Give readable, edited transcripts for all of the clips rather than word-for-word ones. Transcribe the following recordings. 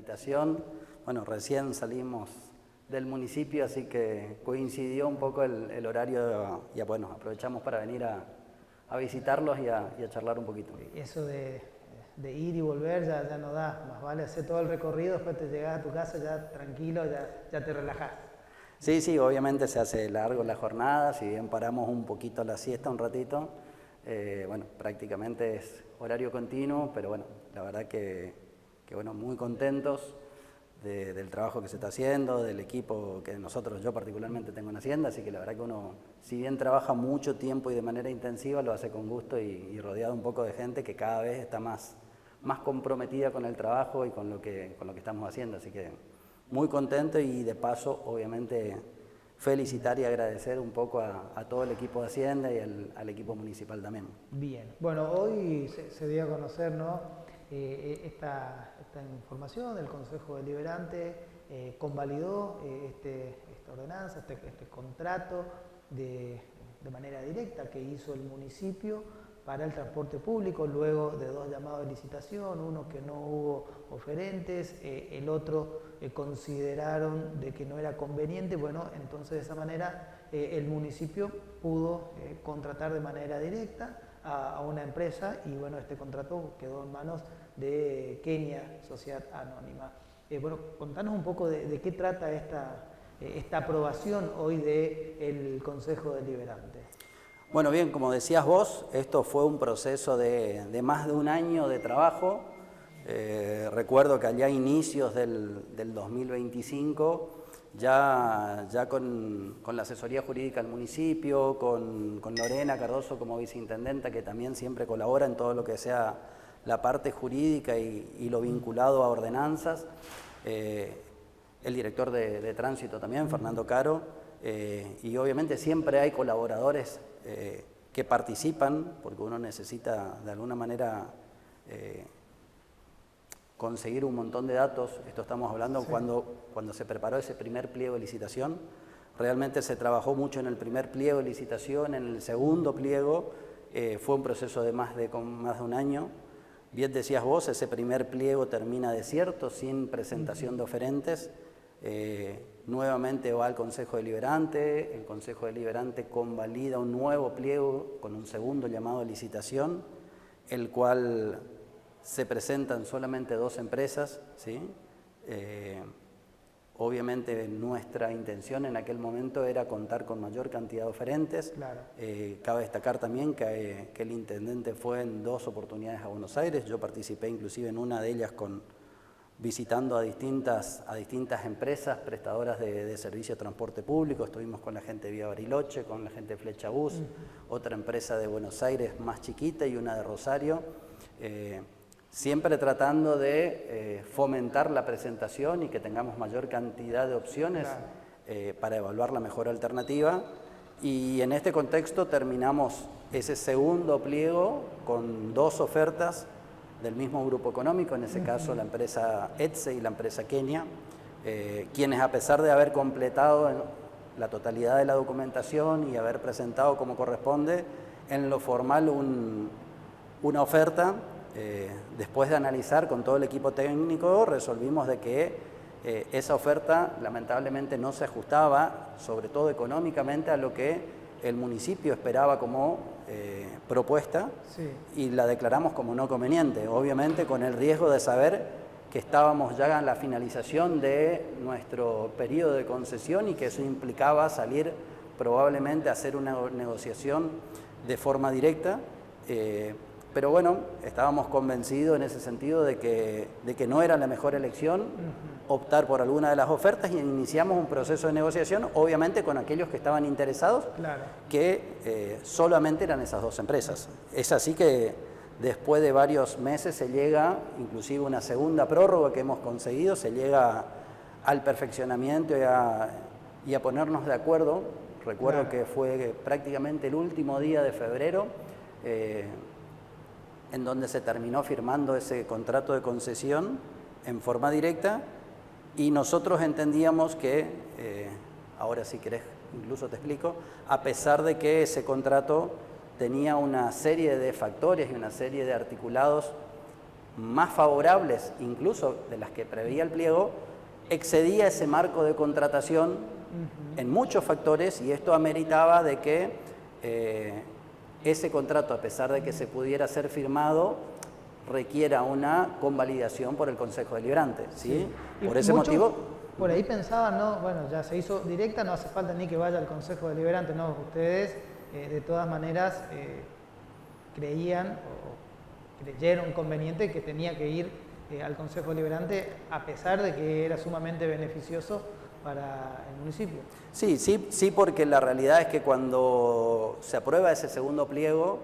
licitación. Bueno, recién salimos del municipio, así que coincidió un poco el horario y bueno, aprovechamos para venir a visitarlos y a charlar un poquito. Eso de ir y volver ya no da, más vale hacer todo el recorrido, después te llegás a tu casa ya tranquilo, ya te relajás. Sí, obviamente se hace largo la jornada, si bien paramos un poquito la siesta, un ratito, bueno, prácticamente es horario continuo, pero bueno, la verdad que bueno, muy contentos del trabajo que se está haciendo, del equipo que yo particularmente tengo en Hacienda, así que la verdad que uno, si bien trabaja mucho tiempo y de manera intensiva, lo hace con gusto y rodeado un poco de gente que cada vez está más comprometida con el trabajo y con lo que estamos haciendo, así que muy contento y de paso, obviamente, felicitar y agradecer un poco a todo el equipo de Hacienda y al equipo municipal también. Bien, bueno, hoy se dio a conocer, ¿no? Esta información del Consejo Deliberante convalidó esta ordenanza, este contrato de manera directa que hizo el municipio para el transporte público, luego de 2 llamados de licitación, uno que no hubo oferentes, el otro consideraron de que no era conveniente. Bueno, entonces de esa manera el municipio pudo contratar de manera directa a una empresa y bueno, este contrato quedó en manos de Kenia Sociedad Anónima. Bueno, contanos un poco de qué trata esta aprobación hoy del Consejo Deliberante. Bueno, bien, como decías vos, esto fue un proceso de más de un año de trabajo. Recuerdo que allá a inicios del 2025, ya con la asesoría jurídica del municipio, con Lorena Cardoso como viceintendenta, que también siempre colabora en todo lo que sea la parte jurídica y lo vinculado a ordenanzas, el director de tránsito también, Fernando Caro, y obviamente siempre hay colaboradores que participan, porque uno necesita de alguna manera conseguir un montón de datos. Esto estamos hablando cuando se preparó ese primer pliego de licitación. Realmente se trabajó mucho en el primer pliego de licitación, en el segundo pliego fue un proceso de más de un año. Bien decías vos, ese primer pliego termina desierto, sin presentación de oferentes. Nuevamente va al Consejo Deliberante, el Consejo Deliberante convalida un nuevo pliego con un segundo llamado de licitación, el cual se presentan solamente 2 empresas, ¿sí? Obviamente nuestra intención en aquel momento era contar con mayor cantidad de oferentes. Claro. Cabe destacar también que el intendente fue en 2 oportunidades a Buenos Aires, yo participé inclusive en una de ellas visitando a distintas empresas prestadoras de servicio de transporte público. Estuvimos con la gente de Vía Bariloche, con la gente de Flecha Bus, otra empresa de Buenos Aires más chiquita y una de Rosario, siempre tratando de fomentar la presentación y que tengamos mayor cantidad de opciones para evaluar la mejor alternativa. Y en este contexto terminamos ese segundo pliego con 2 ofertas del mismo grupo económico, en ese caso la empresa ETSE y la empresa Kenia, quienes a pesar de haber completado la totalidad de la documentación y haber presentado como corresponde en lo formal una oferta, después de analizar con todo el equipo técnico resolvimos de que esa oferta lamentablemente no se ajustaba, sobre todo económicamente, a lo que el municipio esperaba como propuesta, y la declaramos como no conveniente, obviamente con el riesgo de saber que estábamos ya en la finalización de nuestro periodo de concesión y que eso implicaba salir probablemente a hacer una negociación de forma directa, pero bueno, estábamos convencidos en ese sentido de que no era la mejor elección optar por alguna de las ofertas, y iniciamos un proceso de negociación, obviamente con aquellos que estaban interesados, que solamente eran esas 2 empresas. Es así que después de varios meses se llega, inclusive una segunda prórroga que hemos conseguido, se llega al perfeccionamiento y a ponernos de acuerdo. Recuerdo que fue prácticamente el último día de febrero, en donde se terminó firmando ese contrato de concesión en forma directa, y nosotros entendíamos que, ahora si querés incluso te explico, a pesar de que ese contrato tenía una serie de factores y una serie de articulados más favorables incluso de las que preveía el pliego, excedía ese marco de contratación en muchos factores, y esto ameritaba de que ese contrato, a pesar de que se pudiera ser firmado, requiera una convalidación por el Consejo Deliberante, ¿sí? Por ese motivo... Por ahí pensaban, no, bueno, ya se hizo directa, no hace falta ni que vaya al Consejo Deliberante, no, ustedes de todas maneras creían o creyeron conveniente que tenía que ir al Consejo Deliberante, a pesar de que era sumamente beneficioso para el municipio. Sí, porque la realidad es que cuando se aprueba ese segundo pliego,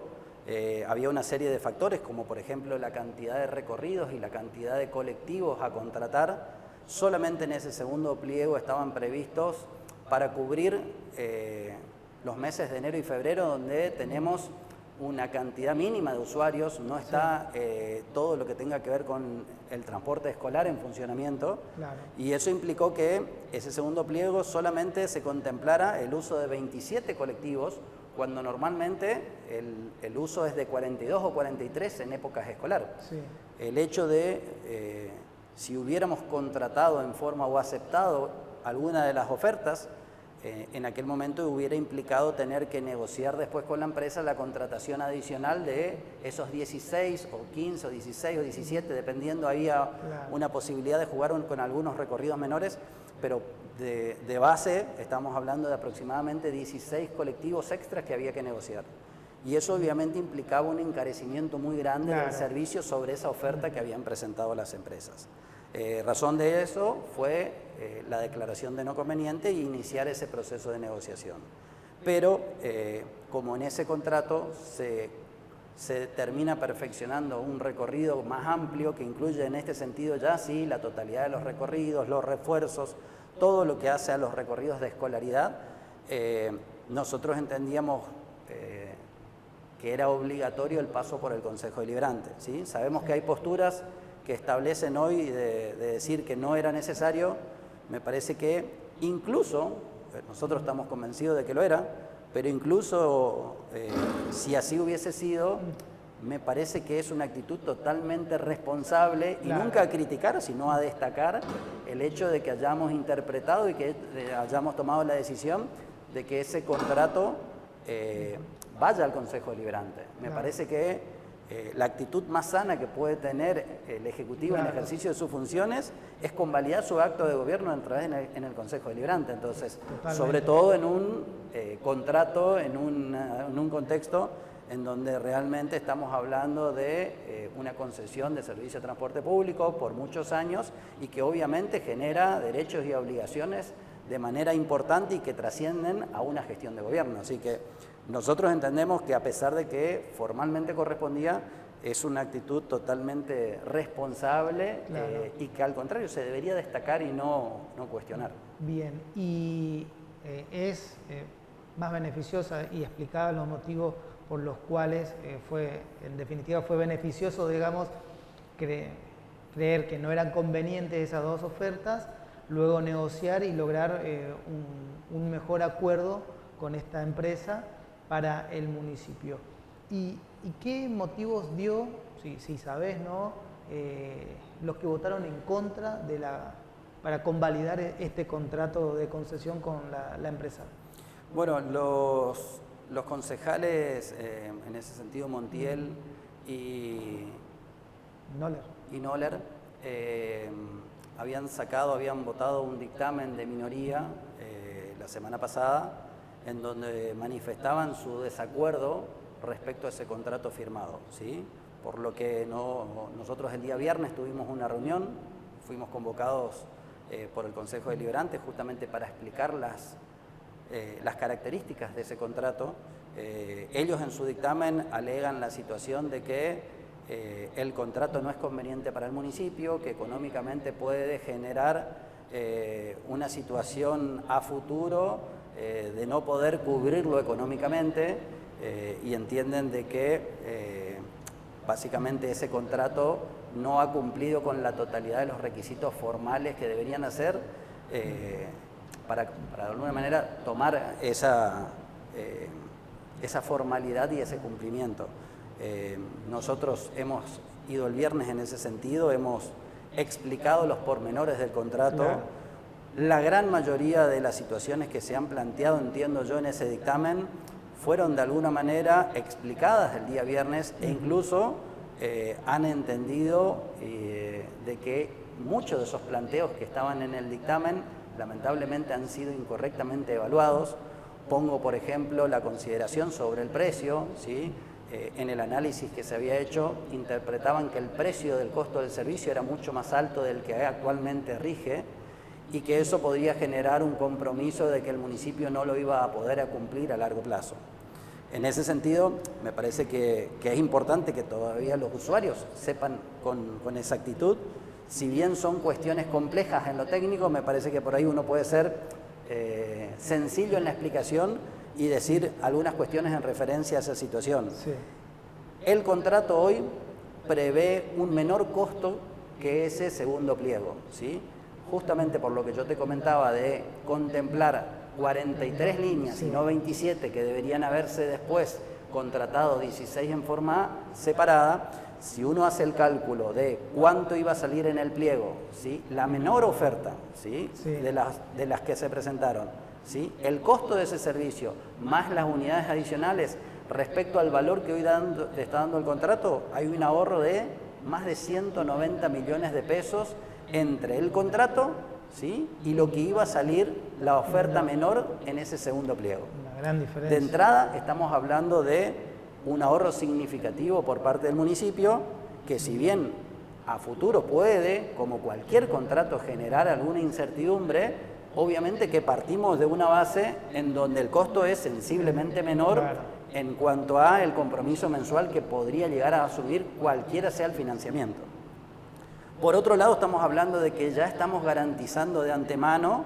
había una serie de factores, como por ejemplo la cantidad de recorridos y la cantidad de colectivos a contratar. Solamente en ese segundo pliego estaban previstos para cubrir los meses de enero y febrero, donde tenemos una cantidad mínima de usuarios, no está todo lo que tenga que ver con el transporte escolar en funcionamiento, claro. Y eso implicó que ese segundo pliego solamente se contemplara el uso de 27 colectivos, cuando normalmente el uso es de 42 o 43 en épocas escolares. Sí. El hecho de, si hubiéramos contratado en forma o aceptado alguna de las ofertas, en aquel momento hubiera implicado tener que negociar después con la empresa la contratación adicional de esos 16 o 15 o 16 o 17, dependiendo, había una posibilidad de jugar con algunos recorridos menores, pero de base estamos hablando de aproximadamente 16 colectivos extras que había que negociar. Y eso obviamente implicaba un encarecimiento muy grande del servicio sobre esa oferta que habían presentado las empresas. Razón de eso fue la declaración de no conveniente y iniciar ese proceso de negociación. Pero como en ese contrato se termina perfeccionando un recorrido más amplio que incluye en este sentido ya sí la totalidad de los recorridos, los refuerzos, todo lo que hace a los recorridos de escolaridad, nosotros entendíamos que era obligatorio el paso por el Consejo Deliberante, ¿sí? Sabemos que hay posturas que establecen hoy de decir que no era necesario. Me parece que incluso, nosotros estamos convencidos de que lo era, pero incluso si así hubiese sido, me parece que es una actitud totalmente responsable y nunca a criticar, sino a destacar el hecho de que hayamos interpretado y que hayamos tomado la decisión de que ese contrato vaya al Consejo Deliberante. Me parece que la actitud más sana que puede tener el Ejecutivo en ejercicio de sus funciones es convalidar su acto de gobierno en el Consejo Deliberante. Entonces, sobre todo en un contrato, en un contexto en donde realmente estamos hablando de una concesión de servicio de transporte público por muchos años y que obviamente genera derechos y obligaciones de manera importante y que trascienden a una gestión de gobierno. Así que nosotros entendemos que a pesar de que formalmente correspondía, es una actitud totalmente responsable y que al contrario se debería destacar y no cuestionar. Bien, y es más beneficiosa y explicada los motivos por los cuales en definitiva fue beneficioso, digamos, creer que no eran convenientes esas dos ofertas, luego negociar y lograr un mejor acuerdo con esta empresa para el municipio. ¿Y qué motivos dio, si sabés, ¿no? Los que votaron en contra para convalidar este contrato de concesión con la empresa? Bueno, los concejales, en ese sentido Montiel y Noller, habían votado un dictamen de minoría la semana pasada, en donde manifestaban su desacuerdo respecto a ese contrato firmado, ¿sí? Por lo que nosotros el día viernes tuvimos una reunión, fuimos convocados por el Consejo Deliberante justamente para explicar las características de ese contrato. Ellos en su dictamen alegan la situación de que el contrato no es conveniente para el municipio, que económicamente puede generar una situación a futuro de no poder cubrirlo económicamente, y entienden de que básicamente ese contrato no ha cumplido con la totalidad de los requisitos formales que deberían hacer para de alguna manera tomar esa formalidad y ese cumplimiento. Nosotros hemos ido el viernes en ese sentido, hemos explicado los pormenores del contrato. Claro. La gran mayoría de las situaciones que se han planteado, entiendo yo, en ese dictamen, fueron de alguna manera explicadas el día viernes e incluso han entendido de que muchos de esos planteos que estaban en el dictamen lamentablemente han sido incorrectamente evaluados. Pongo, por ejemplo, la consideración sobre el precio, ¿sí? En el análisis que se había hecho, interpretaban que el precio del costo del servicio era mucho más alto del que actualmente rige y que eso podría generar un compromiso de que el municipio no lo iba a poder cumplir a largo plazo. En ese sentido, me parece que es importante que todavía los usuarios sepan con exactitud. Si bien son cuestiones complejas en lo técnico, me parece que por ahí uno puede ser sencillo en la explicación y decir algunas cuestiones en referencia a esa situación. Sí. El contrato hoy prevé un menor costo que ese segundo pliego, ¿sí? Justamente por lo que yo te comentaba de contemplar 43 líneas y no 27 que deberían haberse después contratado 16 en forma separada. Si uno hace el cálculo de cuánto iba a salir en el pliego, ¿sí? La menor oferta, ¿sí? Sí. De las que se presentaron, ¿sí? El costo de ese servicio más las unidades adicionales respecto al valor que hoy está dando el contrato, hay un ahorro de más de 190 millones de pesos entre el contrato, ¿sí? Y lo que iba a salir la oferta menor en ese segundo pliego. Una gran diferencia. De entrada estamos hablando de un ahorro significativo por parte del municipio, que si bien a futuro puede, como cualquier contrato, generar alguna incertidumbre, obviamente que partimos de una base en donde el costo es sensiblemente menor. Claro. En cuanto a el compromiso mensual que podría llegar a asumir cualquiera sea el financiamiento. Por otro lado, estamos hablando de que ya estamos garantizando de antemano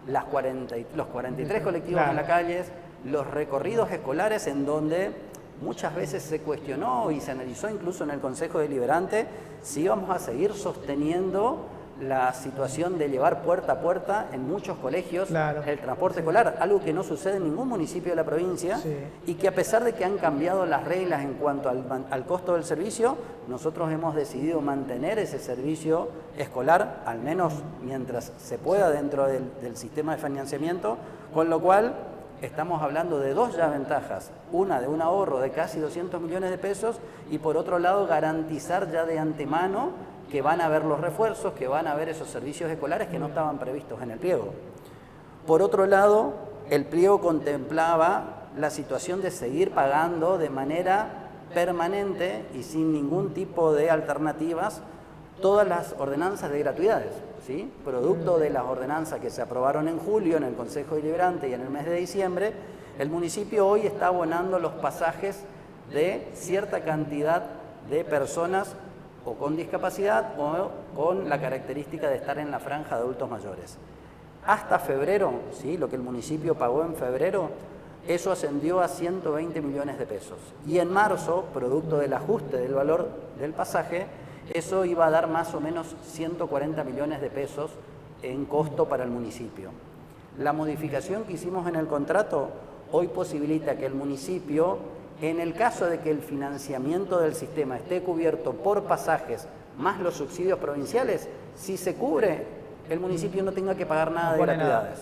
los 43 colectivos en las calles, los recorridos escolares en donde muchas veces se cuestionó y se analizó incluso en el Consejo Deliberante si íbamos a seguir sosteniendo la situación de llevar puerta a puerta en muchos colegios el transporte escolar, algo que no sucede en ningún municipio de la provincia y que a pesar de que han cambiado las reglas en cuanto al costo del servicio, nosotros hemos decidido mantener ese servicio escolar, al menos mientras se pueda dentro del sistema de financiamiento, con lo cual estamos hablando de dos ya ventajas, una de un ahorro de casi 200 millones de pesos y por otro lado garantizar ya de antemano que van a haber los refuerzos, que van a haber esos servicios escolares que no estaban previstos en el pliego. Por otro lado, el pliego contemplaba la situación de seguir pagando de manera permanente y sin ningún tipo de alternativas todas las ordenanzas de gratuidades, ¿sí? Producto de las ordenanzas que se aprobaron en julio en el Consejo Deliberante y en el mes de diciembre, el municipio hoy está abonando los pasajes de cierta cantidad de personas o con discapacidad o con la característica de estar en la franja de adultos mayores. Hasta febrero, ¿sí? Lo que el municipio pagó en febrero, eso ascendió a 120 millones de pesos. Y en marzo, producto del ajuste del valor del pasaje, eso iba a dar más o menos 140 millones de pesos en costo para el municipio. La modificación que hicimos en el contrato hoy posibilita que el municipio, en el caso de que el financiamiento del sistema esté cubierto por pasajes más los subsidios provinciales, si se cubre, el municipio no tenga que pagar nada de gratuidades.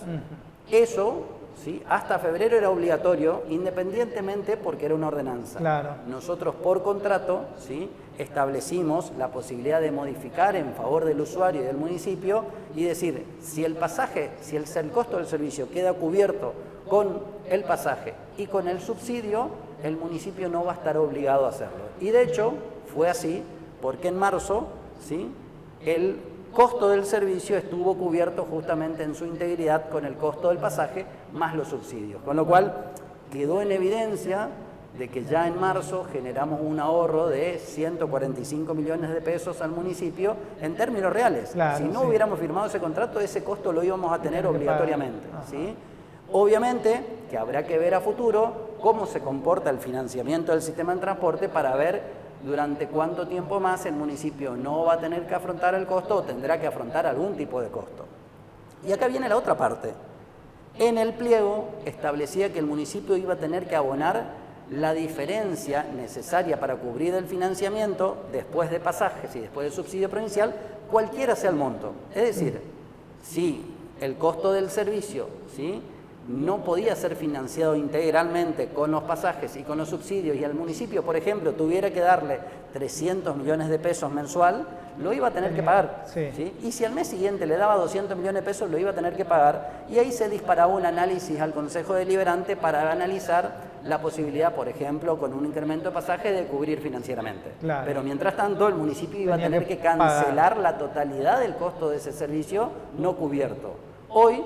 Eso, ¿sí? Hasta febrero era obligatorio, independientemente porque era una ordenanza. Claro. Nosotros por contrato, ¿sí? Establecimos la posibilidad de modificar en favor del usuario y del municipio y decir, si el pasaje, si el costo del servicio queda cubierto con el pasaje y con el subsidio, el municipio no va a estar obligado a hacerlo. Y de hecho fue así porque en marzo, ¿sí? El costo del servicio estuvo cubierto justamente en su integridad con el costo del pasaje más los subsidios. Con lo cual quedó en evidencia de que ya en marzo generamos un ahorro de 145 millones de pesos al municipio en términos reales. Claro, si no hubiéramos firmado ese contrato, ese costo lo íbamos a tener obligatoriamente, ¿sí? Obviamente que habrá que ver a futuro cómo se comporta el financiamiento del sistema de transporte para ver durante cuánto tiempo más el municipio no va a tener que afrontar el costo o tendrá que afrontar algún tipo de costo. Y acá viene la otra parte. En el pliego establecía que el municipio iba a tener que abonar la diferencia necesaria para cubrir el financiamiento después de pasajes y después del subsidio provincial, cualquiera sea el monto. Es decir, si el costo del servicio, ¿sí?, no podía ser financiado integralmente con los pasajes y con los subsidios, y al municipio, por ejemplo, tuviera que darle 300 millones de pesos mensual, lo iba a tener que pagar. ¿Sí? Y si al mes siguiente le daba 200 millones de pesos, lo iba a tener que pagar, y ahí se disparaba un análisis al Consejo Deliberante para analizar la posibilidad, por ejemplo, con un incremento de pasaje, de cubrir financieramente. Claro. Pero mientras tanto, el municipio iba a tener que cancelar la totalidad del costo de ese servicio no cubierto. Hoy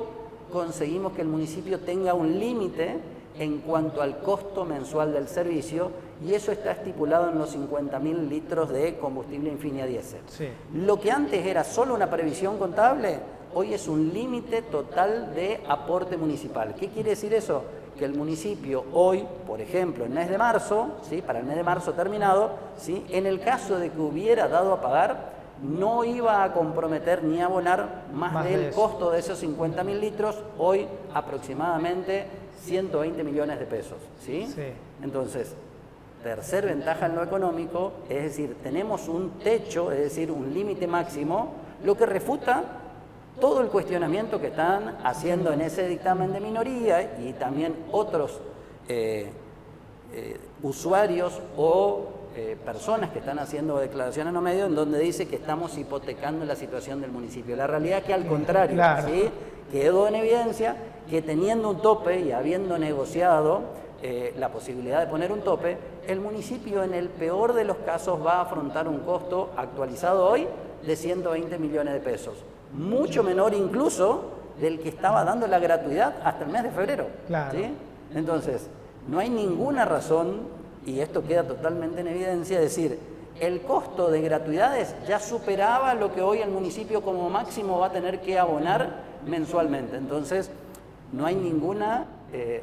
conseguimos que el municipio tenga un límite en cuanto al costo mensual del servicio, y eso está estipulado en los 50.000 litros de combustible Infinia diésel. Sí. Lo que antes era solo una previsión contable, hoy es un límite total de aporte municipal. ¿Qué quiere decir eso? Que el municipio hoy, por ejemplo, en el mes de marzo, ¿sí?, para el mes de marzo terminado, ¿sí?, en el caso de que hubiera dado a pagar, no iba a comprometer ni a abonar más del costo de esos 50.000 litros, hoy aproximadamente 120 millones de pesos. ¿Sí? Sí. Entonces, tercer ventaja en lo económico, es decir, tenemos un techo, es decir, un límite máximo, lo que refuta todo el cuestionamiento que están haciendo en ese dictamen de minoría y también otros usuarios o personas que están haciendo declaraciones en los medios en donde dice que estamos hipotecando la situación del municipio. La realidad es que al contrario, claro, ¿sí?, quedó en evidencia que teniendo un tope y habiendo negociado la posibilidad de poner un tope, el municipio en el peor de los casos va a afrontar un costo actualizado hoy de 120 millones de pesos, mucho menor incluso del que estaba dando la gratuidad hasta el mes de febrero. Claro. ¿Sí? Entonces, no hay ninguna razón, y esto queda totalmente en evidencia, es decir, el costo de gratuidades ya superaba lo que hoy el municipio como máximo va a tener que abonar mensualmente. Entonces, no hay ninguna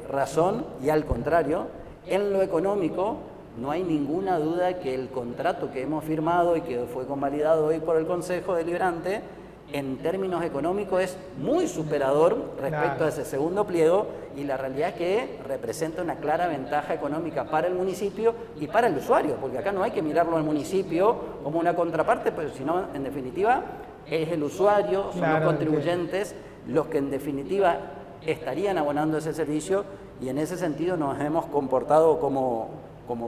razón, y al contrario, en lo económico, no hay ninguna duda que el contrato que hemos firmado y que fue convalidado hoy por el Consejo Deliberante, en términos económicos es muy superador respecto a ese segundo pliego, y la realidad es que representa una clara ventaja económica para el municipio y para el usuario, porque acá no hay que mirarlo al municipio como una contraparte, pero sino en definitiva es el usuario, son los contribuyentes los que en definitiva estarían abonando ese servicio, y en ese sentido nos hemos comportado como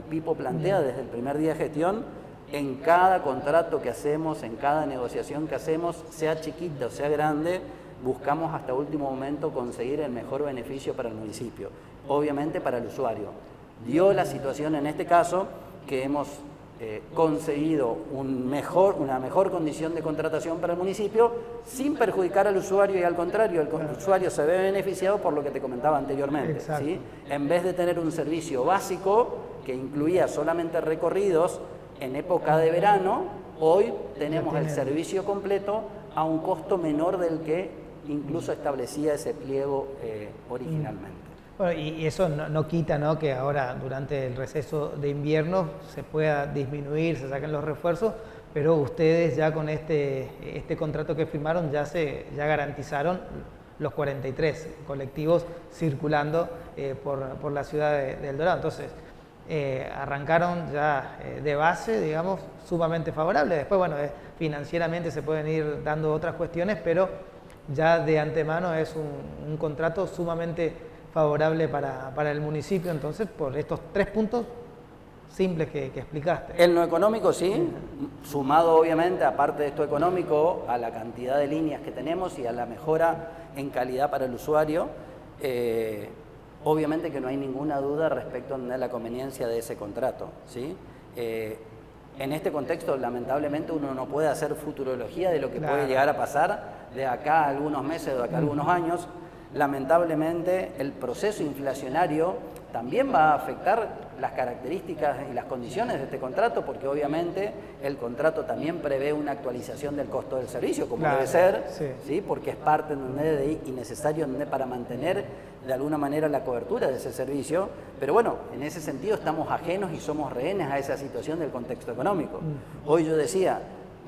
Pipo plantea desde el primer día de gestión. En cada contrato que hacemos, en cada negociación que hacemos, sea chiquita o sea grande, buscamos hasta último momento conseguir el mejor beneficio para el municipio, obviamente para el usuario. Dio la situación en este caso que hemos conseguido una mejor condición de contratación para el municipio sin perjudicar al usuario, y al contrario, el usuario se ve beneficiado por lo que te comentaba anteriormente. ¿Sí? En vez de tener un servicio básico que incluía solamente recorridos en época de verano, hoy tenemos el servicio completo a un costo menor del que incluso establecía ese pliego originalmente. Bueno, y eso no quita, ¿no?, que ahora durante el receso de invierno se pueda disminuir, se saquen los refuerzos, pero ustedes ya con este contrato que firmaron ya garantizaron los 43 colectivos circulando por la ciudad de El Dorado. Entonces, arrancaron ya de base, digamos, sumamente favorable. Después, bueno, financieramente se pueden ir dando otras cuestiones, pero ya de antemano es un contrato sumamente favorable para el municipio, entonces, por estos 3 puntos simples que explicaste. En lo económico, sí, sumado obviamente, aparte de esto económico, a la cantidad de líneas que tenemos y a la mejora en calidad para el usuario, obviamente que no hay ninguna duda respecto a la conveniencia de ese contrato, ¿sí? En este contexto, lamentablemente, uno no puede hacer futurología de lo que puede llegar a pasar de acá a algunos meses o de acá a algunos años. Lamentablemente, el proceso inflacionario también va a afectar las características y las condiciones de este contrato, porque obviamente el contrato también prevé una actualización del costo del servicio, como debe ser, ¿sí? Porque es parte y necesario para mantener de alguna manera la cobertura de ese servicio. Pero bueno, en ese sentido estamos ajenos y somos rehenes a esa situación del contexto económico. Hoy yo decía,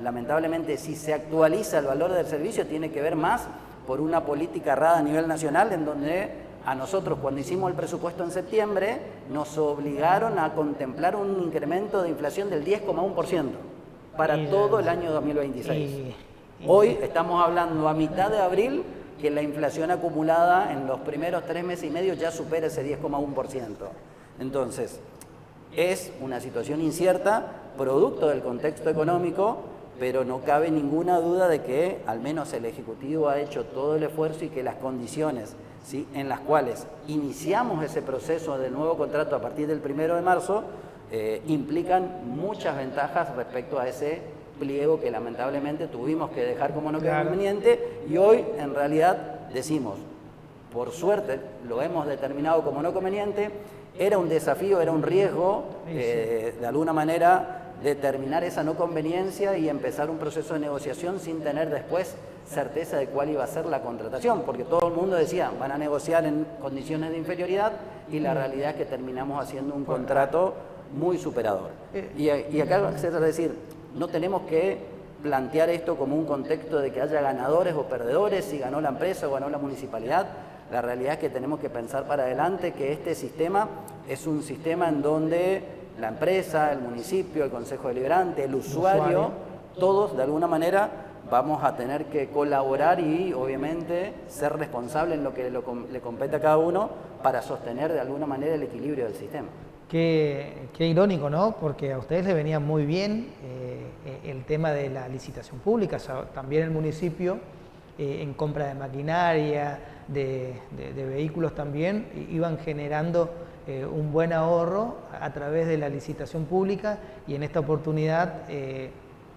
lamentablemente, si se actualiza el valor del servicio, tiene que ver más por una política errada a nivel nacional, en donde A nosotros, cuando hicimos el presupuesto en septiembre, nos obligaron a contemplar un incremento de inflación del 10,1% para todo el año 2026. Hoy estamos hablando a mitad de abril que la inflación acumulada en los primeros 3 meses y medio ya supera ese 10,1%. Entonces, es una situación incierta, producto del contexto económico, pero no cabe ninguna duda de que al menos el Ejecutivo ha hecho todo el esfuerzo y que las condiciones, ¿sí?, en las cuales iniciamos ese proceso de nuevo contrato a partir del 1 de marzo, implican muchas ventajas respecto a ese pliego que lamentablemente tuvimos que dejar como no conveniente, y hoy en realidad decimos, por suerte lo hemos determinado como no conveniente. Era un desafío, era un riesgo, de alguna manera, determinar esa no conveniencia y empezar un proceso de negociación sin tener después certeza de cuál iba a ser la contratación, porque todo el mundo decía, van a negociar en condiciones de inferioridad, y la realidad es que terminamos haciendo un contrato muy superador. Y acá es decir, no tenemos que plantear esto como un contexto de que haya ganadores o perdedores, si ganó la empresa o ganó la municipalidad. La realidad es que tenemos que pensar para adelante que este sistema es un sistema en donde la empresa, el municipio, el Consejo Deliberante, el usuario, todos de alguna manera vamos a tener que colaborar y obviamente ser responsables en lo que le compete a cada uno para sostener de alguna manera el equilibrio del sistema. Qué irónico, ¿no? Porque a ustedes les venía muy bien el tema de la licitación pública, o sea, también el municipio en compra de maquinaria, de vehículos también, iban generando un buen ahorro a través de la licitación pública, y en esta oportunidad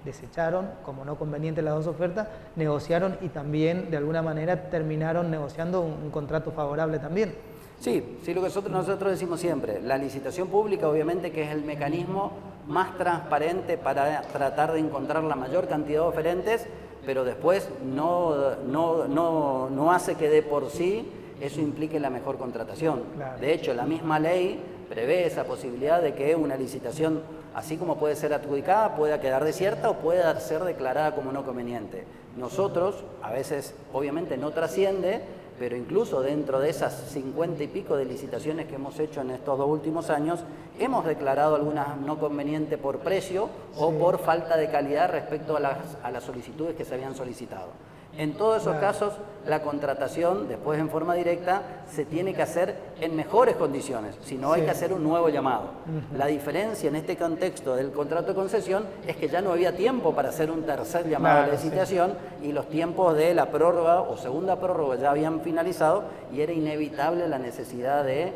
desecharon como no conveniente las dos ofertas, negociaron y también de alguna manera terminaron negociando un contrato favorable también. Sí, lo que nosotros decimos siempre, la licitación pública obviamente que es el mecanismo más transparente para tratar de encontrar la mayor cantidad de oferentes, pero después no hace que de por sí eso implique la mejor contratación. Claro. De hecho, la misma ley prevé esa posibilidad de que una licitación, así como puede ser adjudicada, pueda quedar desierta o pueda ser declarada como no conveniente. Nosotros, a veces, obviamente no trasciende, pero incluso dentro de esas 50 y pico de licitaciones que hemos hecho en estos 2 últimos años, hemos declarado algunas no convenientes por precio o por falta de calidad respecto a las solicitudes que se habían solicitado. En todos esos casos, la contratación, después en forma directa, se tiene que hacer en mejores condiciones, si no hay que hacer un nuevo llamado. La diferencia en este contexto del contrato de concesión es que ya no había tiempo para hacer un tercer llamado de licitación, y los tiempos de la prórroga o segunda prórroga ya habían finalizado, y era inevitable la necesidad de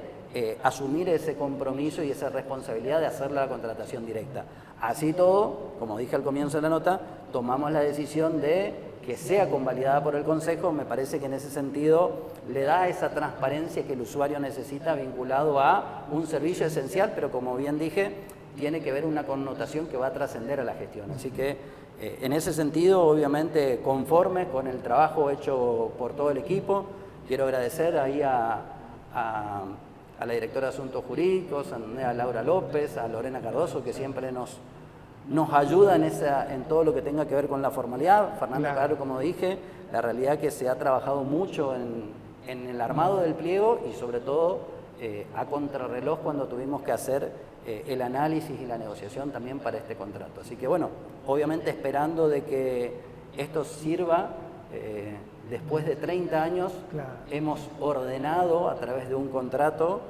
asumir ese compromiso y esa responsabilidad de hacer la contratación directa. Así todo, como dije al comienzo de la nota, tomamos la decisión de que sea convalidada por el Consejo. Me parece que en ese sentido le da esa transparencia que el usuario necesita vinculado a un servicio esencial, pero como bien dije, tiene que ver una connotación que va a trascender a la gestión. Así que en ese sentido, obviamente, conforme con el trabajo hecho por todo el equipo, quiero agradecer ahí a la directora de Asuntos Jurídicos, a Laura López, a Lorena Cardoso, que siempre nos ayuda en todo lo que tenga que ver con la formalidad. Fernando, claro, como dije, la realidad es que se ha trabajado mucho en el armado del pliego y sobre todo a contrarreloj cuando tuvimos que hacer el análisis y la negociación también para este contrato. Así que bueno, obviamente esperando de que esto sirva. Después de 30 años hemos ordenado a través de un contrato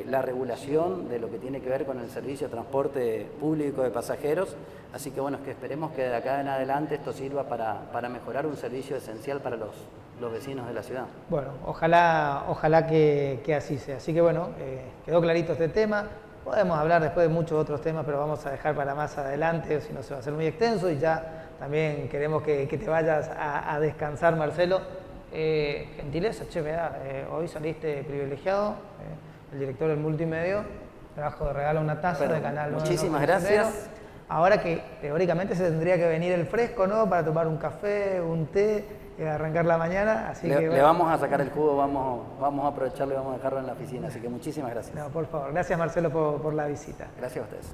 la regulación de lo que tiene que ver con el servicio de transporte público de pasajeros, así que bueno, es que esperemos que de acá en adelante esto sirva para mejorar un servicio esencial para los vecinos de la ciudad. Bueno, ojalá que así sea. Así que bueno, quedó clarito este tema. Podemos hablar después de muchos otros temas, pero vamos a dejar para más adelante, si no se va a hacer muy extenso, y ya también queremos que te vayas a descansar, Marcelo. Gentileza, hoy saliste privilegiado, el director del multimedio, trabajo de regalo una taza de Canal 9. Muchísimas gracias. Ahora que teóricamente se tendría que venir el fresco, ¿no? Para tomar un café, un té, arrancar la mañana. Así que, le vamos a sacar el jugo, vamos a aprovecharlo y vamos a dejarlo en la oficina. Así que muchísimas gracias. No, por favor. Gracias, Marcelo, por la visita. Gracias a ustedes.